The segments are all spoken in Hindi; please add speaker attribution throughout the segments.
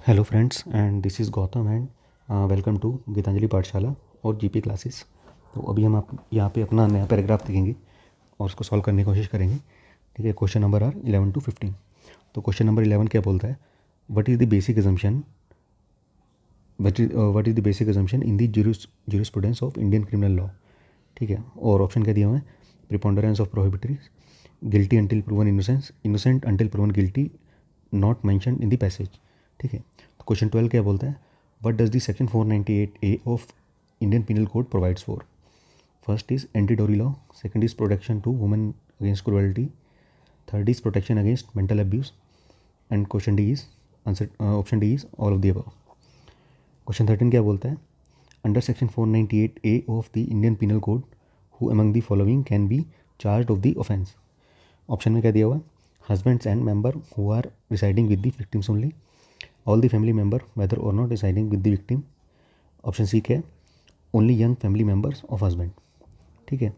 Speaker 1: Hello friends and this is Gautam and welcome to Geetanjali Pathshala और जीपी क्लासेस। तो अभी हम आप यहाँ पे अपना नया पैराग्राफ देखेंगे और उसको सॉल्व करने की कोशिश करेंगे। ठीक है, क्वेश्चन नंबर आर 11 to 15। तो क्वेश्चन नंबर 11 क्या बोलता है, what is the basic assumption what is the basic assumption in the jurisprudence of Indian criminal law. ठीक है, और ऑप्शन क्या दिया हुआ है, preponderance of probabilities, guilty until proven innocence, innocent until proven guilty, not mention in the passage. ठीक है, तो क्वेश्चन 12 क्या बोलता है, what does the section 498A of Indian penal code provides for. First is anti dowry law, second is protection to women against cruelty, third is protection against mental abuse, and question D is answer option D is all of the above. Question 13 क्या बोलता है, under section 498A of the Indian penal code who among the following can be charge of the offence. Option में क्या दिया हुआ है, husbands and member who are residing with the victims only, all the family member whether or not residing with the victim. Option C क्या है, only young family members of husband. ठीक है,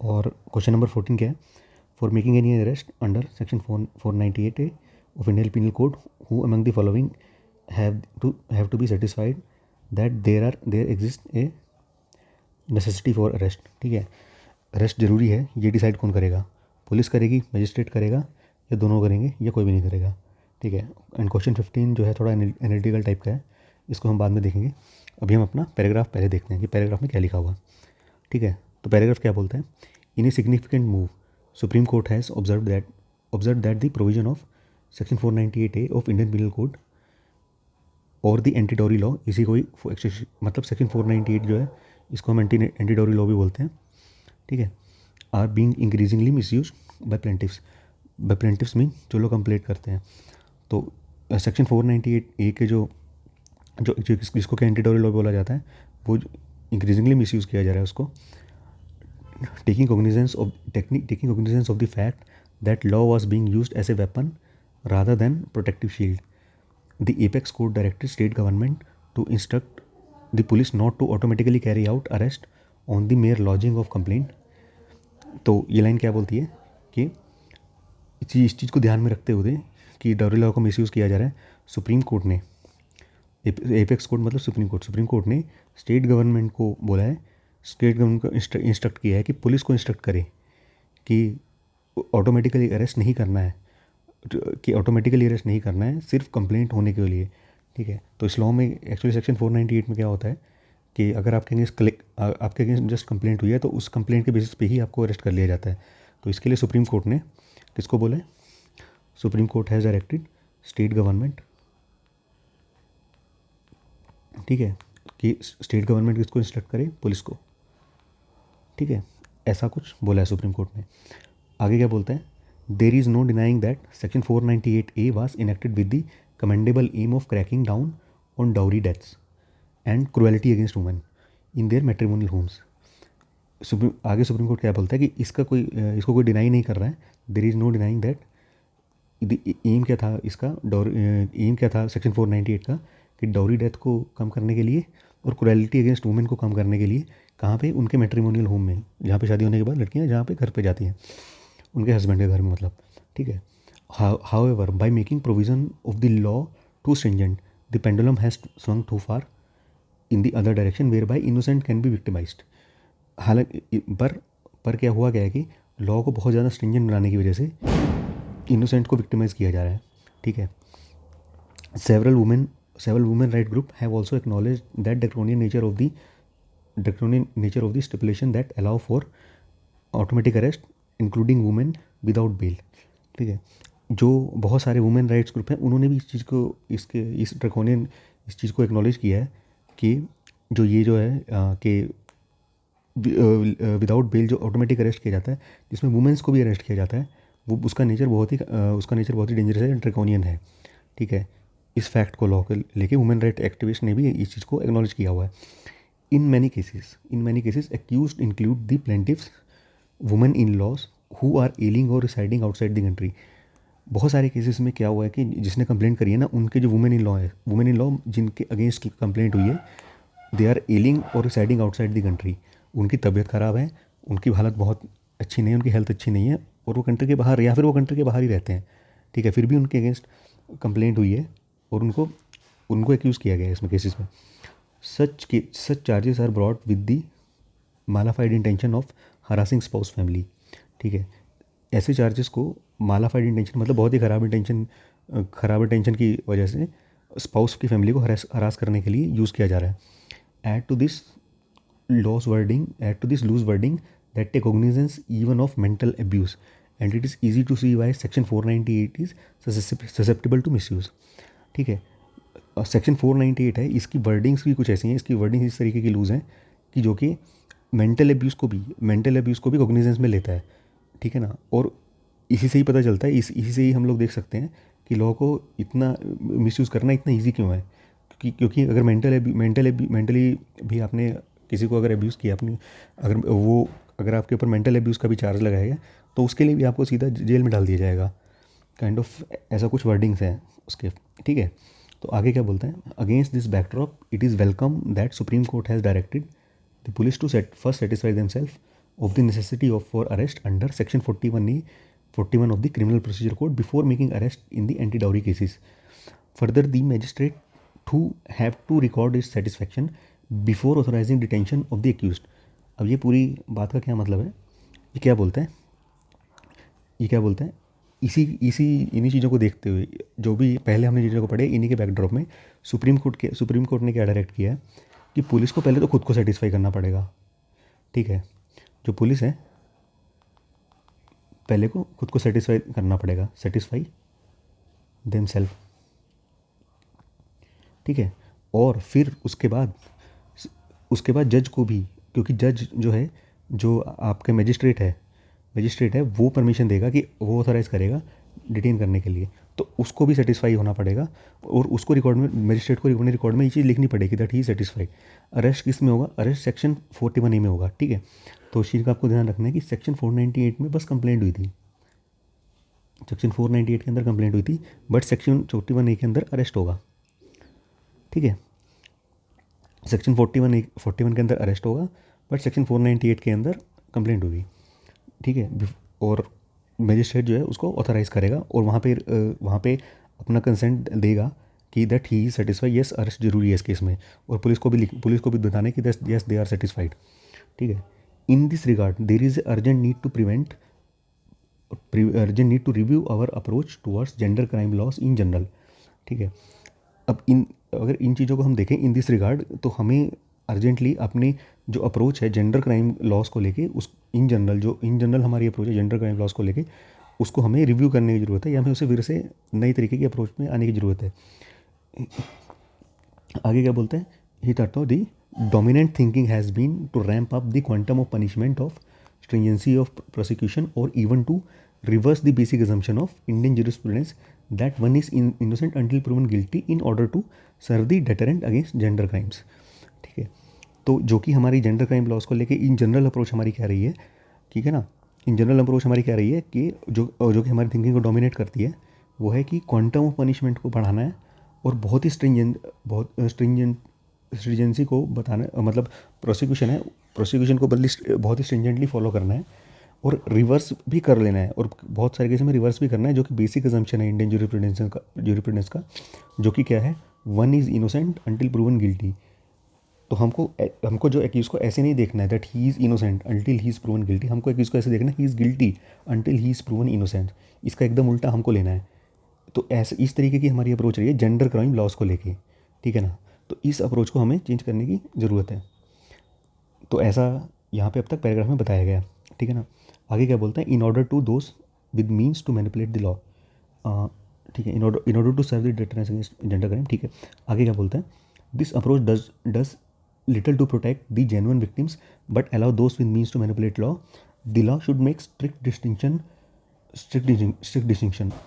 Speaker 1: और क्वेश्चन नंबर 14 क्या है, for making any arrest under section 498A of Indian penal code who among the following have to be satisfied that there exist a necessity for arrest. ठीक है, अरेस्ट जरूरी है, ये डिसाइड कौन करेगा, पुलिस करेगी, मजिस्ट्रेट करेगा, या दोनों करेंगे, या कोई भी नहीं करेगा। ठीक है, एंड क्वेश्चन 15 जो है थोड़ा एनालिटिकल टाइप का है, इसको हम बाद में देखेंगे। अभी हम अपना पैराग्राफ पहले देखते हैं कि पैराग्राफ में क्या लिखा हुआ। ठीक है, तो पैराग्राफ क्या बोलता है, in a significant move Supreme court has observe that the provision of section 498A of Indian penal code और द एंटी डोरी लॉ, इसी को ही मतलब सेक्शन 498 जो है इसको हम एंटी डोरी लॉ भी बोलते हैं। ठीक है, are being increasingly misuse by plaintiffs mean जो लोग कंप्लेंट करते हैं। तो सेक्शन 498A के जो जो जो जिसको क्या एंटी डोरी लॉ बोला जाता है, वो इंक्रीजिंगली मिसयूज़ किया जा रहा है उसको। Taking cognizance of the fact that law was being used as a weapon rather than protective shield, the apex court directed state government to instruct the police not to automatically carry out arrest on the mere lodging of complaint। तो ये लाइन क्या बोलती है कि इस चीज़ को ध्यान में रखते हुए कि डोरी लॉ को मिसयूज़ किया जा रहा है, सुप्रीम कोर्ट ने, एपेक्स कोर्ट मतलब सुप्रीम कोर्ट ने स्टेट गवर्नमेंट को बोला है, स्टेट गवर्नमेंट को इंस्ट्रक्ट किया है कि पुलिस को इंस्ट्रक्ट करे कि ऑटोमेटिकली अरेस्ट नहीं करना है, सिर्फ कंप्लेंट होने के लिए। ठीक है, तो इस लॉ में एक्चुअली सेक्शन 498 में क्या होता है कि अगर आपके अगेंस्ट जस्ट कंप्लेंट हुई है तो उस कंप्लेंट के बेसिस पे ही आपको अरेस्ट कर लिया जाता है। तो इसके लिए सुप्रीम कोर्ट ने किसको बोला है, supreme court has directed state government, ठीक है, कि स्टेट गवर्नमेंट किसको इंस्ट्रक्ट करे, पुलिस को। ठीक है, ऐसा कुछ बोला है सुप्रीम कोर्ट ने। आगे क्या बोलता है, there is no denying that section 498A was enacted with the commendable aim of cracking down on dowry deaths and cruelty against women in their matrimonial homes. आगे सुप्रीम कोर्ट क्या बोलता है कि इसको कोई डिनाई नहीं कर रहा है, there is no denying that aim क्या था इसका, एम क्या था सेक्शन 498 का, कि डाउरी डेथ को कम करने के लिए और क्रुएलिटी अगेंस्ट वुमेन को कम करने के लिए, कहाँ पे, उनके मैट्रिमोनियल होम में, जहाँ पे शादी होने के बाद लड़कियाँ जहाँ पे घर पे जाती हैं उनके हस्बैंड के घर में, मतलब। ठीक है, however by making provision of the law to stringent the pendulum has swung too far in the other direction whereby innocent can be victimised. हालांकि पर क्या हुआ क्या है कि लॉ को बहुत ज़्यादा स्ट्रिंजेंट बनाने की वजह से इनोसेंट को विक्टिमाइज किया जा रहा है। ठीक है, several women right group have also acknowledged that draconian nature of the stipulation that allow for automatic arrest including women without bail। ठीक है, जो बहुत सारे वुमेन राइट्स ग्रुप हैं उन्होंने भी इस चीज़ को एक्नॉलेज किया है कि जो ये जो है कि विदाउट बेल जो ऑटोमेटिक अरेस्ट किया जाता है, जिसमें वुमेन्स को भी अरेस्ट किया जाता है, वो उसका नेचर बहुत ही डेंजरस है, ड्रैकोनियन है। ठीक है, इस फैक्ट को लॉ के लेके वुमेन राइट एक्टिविस्ट ने भी इस चीज़ को एक्नॉलेज किया हुआ है। In many cases accused include the plaintiffs women in laws who are ailing or residing outside the country. बहुत सारे केसेस में क्या हुआ है कि जिसने कंप्लेंट करी है ना, उनके जो वुमेन इन लॉ जिनके अगेंस्ट कंप्लेंट हुई है, they are ailing or residing outside the country, उनकी तबीयत ख़राब है, उनकी हालत बहुत अच्छी नहीं है, उनकी हेल्थ अच्छी नहीं है, और वो कंट्री के बाहर, या फिर वो कंट्री के बाहर ही रहते हैं। ठीक है, फिर भी उनके अगेंस्ट कंप्लेंट हुई है और उनको उनको एक्यूज़ किया गया है इसमें केसेस में। Such charges are brought with the mala fide intention of harassing spouse family. ठीक है, ऐसे चार्जेस को मालाफाइड इंटेंशन मतलब बहुत ही ख़राब इंटेंशन की वजह से स्पाउस की फैमिली को हरास करने के लिए यूज़ किया जा रहा है। Add to this loose wording that take cognizance even of mental abuse, and it is easy to see why section 498 is susceptible to misuse। ठीक है, सेक्शन 498 है, इसकी वर्डिंग्स भी कुछ ऐसी हैं, इसकी वर्डिंग्स इस तरीके की लूज़ हैं कि जो कि मेंटल एब्यूज़ को भी कॉग्निजेंस में लेता है। ठीक है ना, और इसी से ही पता चलता है, इसी से ही हम लोग देख सकते हैं कि लॉ को इतना मिसयूज़ करना इतना ईजी क्यों है। क्योंकि अगर मेंटली भी आपने किसी को अगर अब्यूज़ किया आपने, अगर आपके ऊपर मेंटल अब्यूज़ का भी चार्ज लगाएगा तो उसके लिए भी आपको सीधा जेल में डाल दिया जाएगा। काइंड ऑफ ऐसा कुछ वर्डिंग्स हैं उसके। ठीक है, तो आगे क्या बोलते हैं, against this backdrop it is welcome that supreme court has directed the police to first satisfy themselves of the necessity of for arrest under section 41 of the criminal procedure code before making arrest in the anti-dowry cases. Further, the magistrate to have to record its satisfaction before authorizing detention of the accused। अब ये पूरी बात का क्या मतलब है, ये क्या बोलते हैं, इन्हीं चीज़ों को देखते हुए जो भी पहले हमने चीज़ों को पढ़े, इन्हीं के बैकड्रॉप में सुप्रीम कोर्ट ने क्या डायरेक्ट किया है कि पुलिस को पहले तो खुद को सेटिस्फाई करना पड़ेगा। ठीक है, जो पुलिस है पहले को खुद को सेटिस्फाई करना पड़ेगा, सेटिस्फाई देमसेल्फ। ठीक है, और फिर उसके बाद जज को भी, क्योंकि जज जो आपके मजिस्ट्रेट है वो परमिशन देगा कि वो ऑथराइज़ करेगा डिटेन करने के लिए, तो उसको भी सेटिस्फाई होना पड़ेगा और उसको रिकॉर्ड में, मजिस्ट्रेट को अपने रिकॉर्ड में ये चीज़ लिखनी पड़ेगी दैट ही सेटिस्फाइड। अरेस्ट किस में होगा, अरेस्ट सेक्शन 41A में होगा। ठीक है, तो उस चीज़ का आपको ध्यान रखना है कि सेक्शन 498 में बस कंप्लेंट हुई थी, सेक्शन 498 के अंदर कंप्लेंट हुई थी, बट सेक्शन 41A के अंदर अरेस्ट होगा। ठीक है, सेक्शन 41 के अंदर अरेस्ट होगा, बट सेक्शन 498 के अंदर कंप्लेंट होगी। ठीक है, और मजिस्ट्रेट जो है उसको ऑथराइज़ करेगा और वहाँ पे अपना कंसेंट देगा कि that he is satisfied, yes arrest जरूरी है इस केस में, और पुलिस को भी बताना है कि यस दे आर सेटिस्फाइड। ठीक है, in this regard there is urgent need to review our approach towards gender crime laws in general. ठीक है, अब अगर इन चीज़ों को हम देखें इन दिस रिगार्ड, तो हमें अर्जेंटली अपने जो अप्रोच है जेंडर क्राइम लॉस को लेके, उस इन जनरल हमारी अप्रोच है जेंडर क्राइम लॉस को लेके, उसको हमें रिव्यू करने की ज़रूरत है, या हमें उसे फिर से नई तरीके की अप्रोच में आने की ज़रूरत है। आगे क्या बोलते हैं, he thought the dominant thinking has been to ramp up the quantum of punishment of stringency of prosecution or even to reverse the basic assumption of Indian jurisprudence that one is innocent until proven guilty in order to serve the deterrent against gender crimes। ठीक है, तो जो कि हमारी जेंडर क्राइम लॉस को लेके इन जनरल अप्रोच हमारी क्या रही है, ठीक है ना, इन जनरल अप्रोच हमारी क्या रही है कि जो कि हमारी थिंकिंग को डोमिनेट करती है वो है कि क्वांटम ऑफ पनिशमेंट को बढ़ाना है और बहुत स्ट्रिंजेंसी को बताना, मतलब प्रोसिक्यूशन को बहुत ही स्ट्रिंजेंटली फॉलो करना है और रिवर्स भी कर लेना है, और बहुत सारे केस में रिवर्स भी करना है, जो कि बेसिक अजम्पशन है इंडियन ज्यूरिस्प्रूडेंस का, जो कि क्या है, one is innocent until proven guilty. तो हमको जो एक्यूज़ को ऐसे नहीं देखना है that he is innocent until he is proven guilty, हमको एक्यूज़ को ऐसे देखना है he is guilty until he is proven innocent. इसका एकदम उल्टा हमको लेना है। तो ऐसे इस तरीके की हमारी अप्रोच रही है जेंडर क्राइम लॉस को लेके। ठीक है ना, तो इस अप्रोच को हमें चेंज करने की ज़रूरत है। तो ऐसा यहाँ पे अब तक पैराग्राफ में बताया गया। ठीक है ना, आगे क्या बोलते हैं, in order to those with means to manipulate the law. ठीक है, in order to serve the deterrence against gender crime. ठीक है, आगे क्या बोलते हैं, this approach does little to protect the genuine victims but allow those with means to manipulate law. The law should make strict distinction.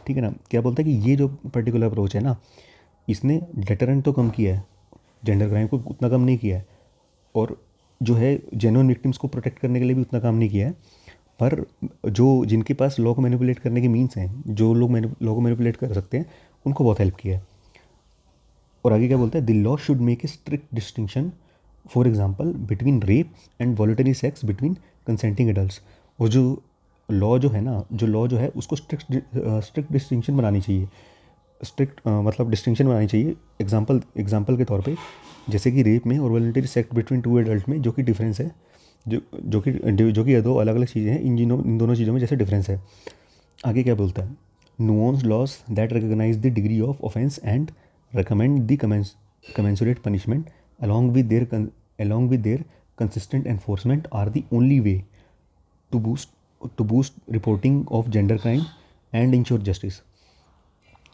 Speaker 1: ठीक है ना, क्या बोलता है कि ये जो पर्टिकुलर अप्रोच है ना, इसने डेटरेंट तो कम किया है, जेंडर क्राइम को उतना कम नहीं किया है, और जो है जेन्युइन विक्टिम्स को प्रोटेक्ट करने के लिए भी उतना काम नहीं किया है, पर जो जिनके पास लॉ को मैनिपुलेट करने के मीन्स हैं, जो लोग लॉ को मैनिपुलेट कर सकते हैं, उनको बहुत हेल्प किया है। और आगे क्या बोलता है, the law should make a strict distinction for example between rape and voluntary sex between consenting adults. और जो लॉ जो है उसको स्ट्रिक्ट डिस्टिंक्शन बनानी चाहिए स्ट्रिक्ट मतलब डिस्टिंक्शन बनानी चाहिए एग्जाम्पल के तौर पे, जैसे कि रेप में और voluntary sex between two adult में जो कि डिफरेंस है, जो कि दो अलग अलग चीज़ें हैं, इन दोनों चीज़ों में जैसे डिफरेंस है। आगे क्या बोलता है, nuance laws that recognise the degree of offence and recommend the commensurate punishment along with their consistent enforcement are the only way to boost reporting of gender crime and ensure justice।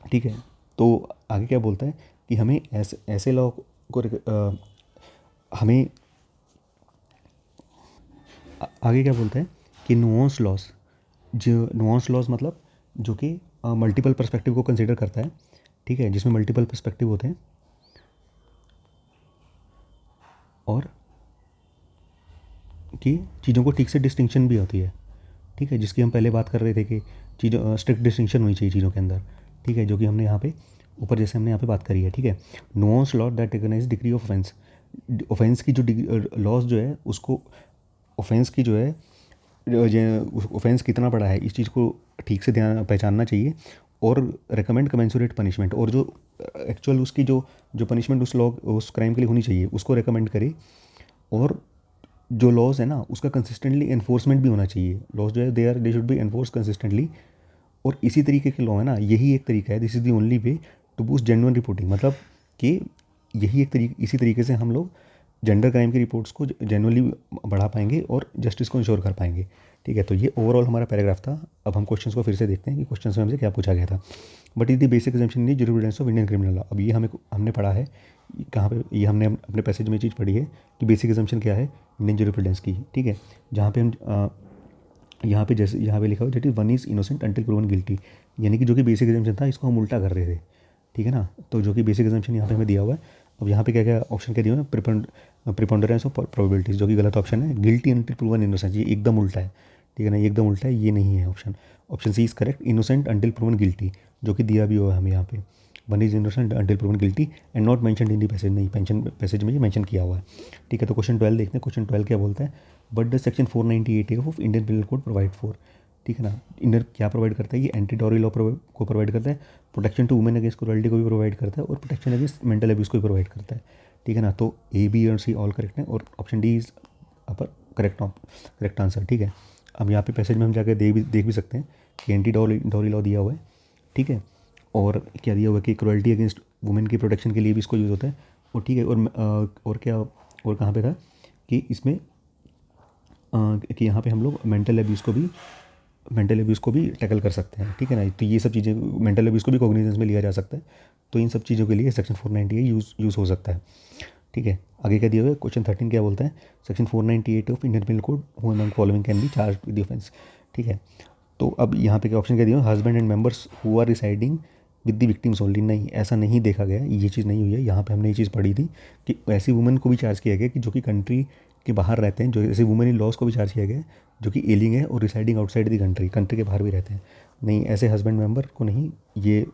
Speaker 1: ठीक है, तो आगे क्या बोलता है कि हमें ऐसे लॉ को हमें आगे क्या बोलता है कि नुआंस लॉस मतलब जो कि मल्टीपल पर्सपेक्टिव को कंसिडर करता है, ठीक है, जिसमें मल्टीपल पर्सपेक्टिव होते हैं और कि चीज़ों को ठीक से डिस्टिंक्शन भी होती है, ठीक है, जिसकी हम पहले बात कर रहे थे कि चीज़ों स्ट्रिक्ट डिस्टिंक्शन होनी चाहिए चीज़ों के अंदर, ठीक है, जो कि हमने यहाँ पे ऊपर जैसे हमने यहाँ पे बात करी है, ठीक है। Nuance law that recognise degree of offence, offence की जो लॉज जो है उसको, ऑफेंस की जो है ऑफेंस कितना बड़ा है इस चीज़ को ठीक से ध्यान पहचानना चाहिए, और रिकमेंड कमेंसुरेट पनिशमेंट, और जो एक्चुअल उसकी जो पनिशमेंट उस क्राइम के लिए होनी चाहिए उसको रिकमेंड करे, और जो लॉज है ना उसका कंसिस्टेंटली एनफोर्समेंट भी होना चाहिए। लॉज जो है they should be enforce consistently, और इसी तरीके के लॉ है ना, यही एक तरीका है, this is the only way to boost genuine reporting, मतलब कि यही इसी तरीके से हम लोग जेंडर क्राइम की रिपोर्ट्स को जेन्युइनली बढ़ा पाएंगे और जस्टिस को इंश्योर कर पाएंगे, ठीक है। तो ये ओवरऑल हमारा पैराग्राफ था। अब हम क्वेश्चंस को फिर से देखते हैं कि क्वेश्चंस में हमसे क्या पूछा गया था। But is the basic exemption in jurisprudence of Indian criminal law. अब ये हमने पढ़ा है कहाँ पे, ये हमने अपने पैसेज में चीज़ पढ़ी है कि बेसिक एग्जाम्पशन क्या है इंडियन जूरिस्प्रूडेंस की, ठीक है, जहाँ पे हम यहाँ पे जैसे यहाँ पे लिखा हुआ that is one is innocent until proven guilty, यानी कि जो कि बेसिक एग्जाम्पशन था इसको हम उल्टा कर रहे थे, ठीक है ना। तो जो कि बेसिक एग्जाम्पशन यहाँ पे हमें दिया हुआ है। अब यहाँ पे क्या क्या ऑप्शन क्या दिए हुए हैं, प्रिपोंडरेंस ऑफ प्रोबेबिलिटीज, जो कि गलत ऑप्शन है। गिल्टी अंटिल प्रूवन इनोसेंट, ये एकदम उल्टा है, ठीक है ना, ये एकदम उल्टा है, ये नहीं है option. Option C is correct, innocent until proven guilty, जो कि दिया भी हुआ है हमें यहाँ पे, one is innocent until proven guilty and not mentioned in the passage, नहीं पैसेज में ये मेंशन किया हुआ है, ठीक है। तो क्वेश्चन 12 देखते हैं, क्वेश्चन 12 क्या बोलता है, but the section 498A of Indian penal code provide for, ठीक है ना, इंडियन क्या प्रोवाइड करता है, ये एंटी डॉरी लॉ को प्रोवाइड करता है, protection to women against cruelty को भी प्रोवाइड करता है, और प्रोटेक्शन अगेंस्ट मेंटल अब्यूज़ को भी प्रोवाइड करता है, ठीक है ना। तो ए बी और सी ऑल करेक्ट है, और option D is upper correct answer, ठीक है। अब यहाँ पे पैसेज में हम जाकर देख भी सकते हैं कि एंटी डॉरी लॉ दिया हुआ है, ठीक है, और क्या दिया हुआ है कि क्रूरल्टी अगेंस्ट वुमेन की प्रोटेक्शन के लिए भी इसको यूज़ होता है, और ठीक है, और क्या, और कहाँ पे था कि इसमें कि यहाँ पे हम लोग मेंटल अब्यूज़ को भी टैकल कर सकते हैं, ठीक है ना। तो ये सब चीज़ें, मेंटल अब्यूज़ को भी कॉग्निजेंस में लिया जा सकता है, तो इन सब चीज़ों के लिए सेक्शन 498 यूज़ हो सकता है, ठीक है। आगे क्या दिया हुआ है, क्वेश्चन 13 क्या बोलता है, section 498 of Indian penal code who among following can be charge with the offence, ठीक है। तो अब यहाँ पे क्या ऑप्शन क्या दिया हुआ है, husband and members who are residing with the victims only, नहीं ऐसा नहीं देखा गया, ये चीज़ नहीं हुई है। यहाँ पे हमने ये चीज़ पढ़ी थी कि ऐसी वुमेन को भी चार्ज किया गया कि जो कि कंट्री के बाहर रहते हैं, जो ऐसे वुमेन इन लॉज को भी चार्ज किया गया है जो कि एलिंग है और रिसाइडिंग आउटसाइड द कंट्री के बाहर भी रहते हैं, नहीं ऐसे हस्बैंड मेंबर को नहीं, ये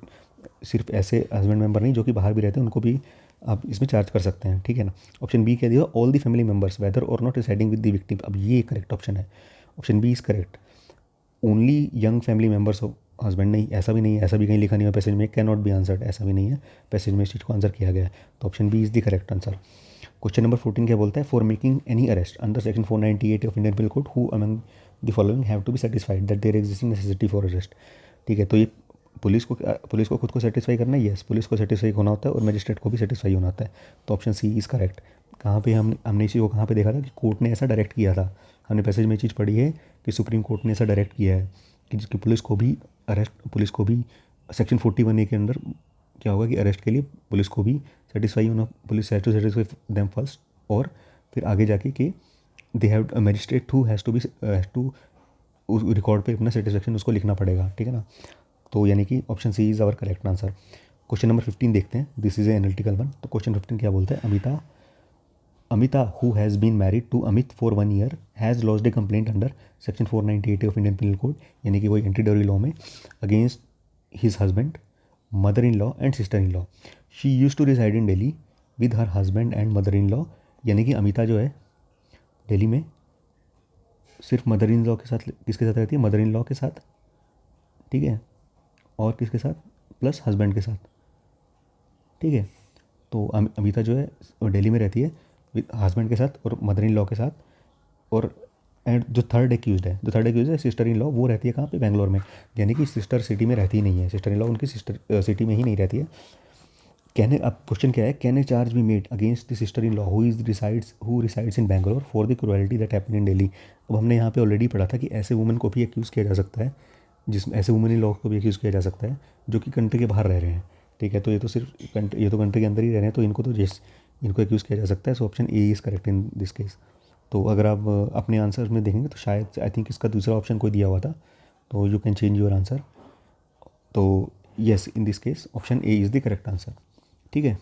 Speaker 1: सिर्फ ऐसे हस्बैंड मेंबर नहीं जो कि बाहर भी रहते हैं उनको भी आप इसमें चार्ज कर सकते हैं, ठीक है ना। ऑप्शन बी क्या दिया, all the family members whether or not residing with the victim, अब ये करेक्ट ऑप्शन है, option B is correct. Only young family members of husband, नहीं ऐसा भी नहीं है, ऐसा भी कहीं लिखा नहीं है पैसेज में, कैन नॉट बी आंसर्ड, ऐसा भी नहीं है पैसेज में इस चीज़ को आंसर किया गया है, तो option B is the correct answer. Question number 14 क्या बोलता है, for making any arrest under section 498 of Indian penal code who among the following have to be satisfied that there existing necessity for arrest, ठीक है। तो ये पुलिस को खुद को सेटिस्फाई करना है, यस पुलिस को सेटिस्फाई होना होता है और मजिस्ट्रेट को भी सेटिस्फाई होना होता है, तो ऑप्शन सी इज़ करेक्ट। कहाँ पे हमने इसी को कहाँ पे देखा था कि कोर्ट ने ऐसा डायरेक्ट किया था, हमने पैसेज में ये चीज़ पढ़ी है कि सुप्रीम कोर्ट ने ऐसा डायरेक्ट किया है कि जिसकी पुलिस को भी सेक्शन 41A के अंदर क्या होगा कि अरेस्ट के लिए पुलिस को भी सेटिस्फाई होना, police has to satisfy them first, और फिर आगे जाके कि they have magistrate who has to उस रिकॉर्ड पे अपना सेटिस्फेक्शन उसको लिखना पड़ेगा, ठीक है ना। तो यानी कि option C is our correct answer. Question number 15 देखते हैं, this is a analytical one. तो क्वेश्चन 15 क्या बोलता है, Amita who has been married to Amit for 1 year has lodged a complaint under section 498 of Indian penal code, यानी कि वही एंटी डॉरी लॉ में, against his husband, mother in law and sister in law. She use to reside in daily with her husband and mother in law, यानी कि अमिता जो है दिल्ली में सिर्फ मदर इन लॉ के साथ, किसके साथ रहती है, मदर इन लॉ के साथ, ठीक है, और किसके साथ, प्लस हस्बैंड के साथ, ठीक है। तो अमिता जो है वो दिल्ली में रहती है हस्बैंड के साथ और मदर इन लॉ के साथ, और एंड जो थर्ड एक्यूज है सिस्टर इन लॉ, वो रहती है कहाँ पे, बेंगलोर में। यानी कि सिस्टर सिटी में रहती ही नहीं है, सिस्टर इन लॉ उनकी सिस्टर सिटी में ही नहीं रहती है। कैन अब क्वेश्चन क्या है, can a charge be made against the sister in law who resides in Bangalore for the cruelty that happen in Delhi. अब हमने यहाँ पे ऑलरेडी पढ़ा था कि ऐसे वुमन को भी एक्यूज़ किया जा सकता है, जिसमें ऐसे वुमन इन लॉ को भी एक्यूज़ किया जा सकता है जो कि कंट्री के बाहर रह रहे हैं, ठीक है। तो ये तो सिर्फ ये तो कंट्री के अंदर ही रह रहे हैं, तो इनको तो इनको एक्यूज़ किया जा सकता है। So option A is correct in this case. तो अगर आप अपने आंसर में देखेंगे तो शायद आई थिंक इसका दूसरा ऑप्शन कोई दिया हुआ था, तो you can change your answer. तो yes, in this case option A is the correct answer, ठीक है।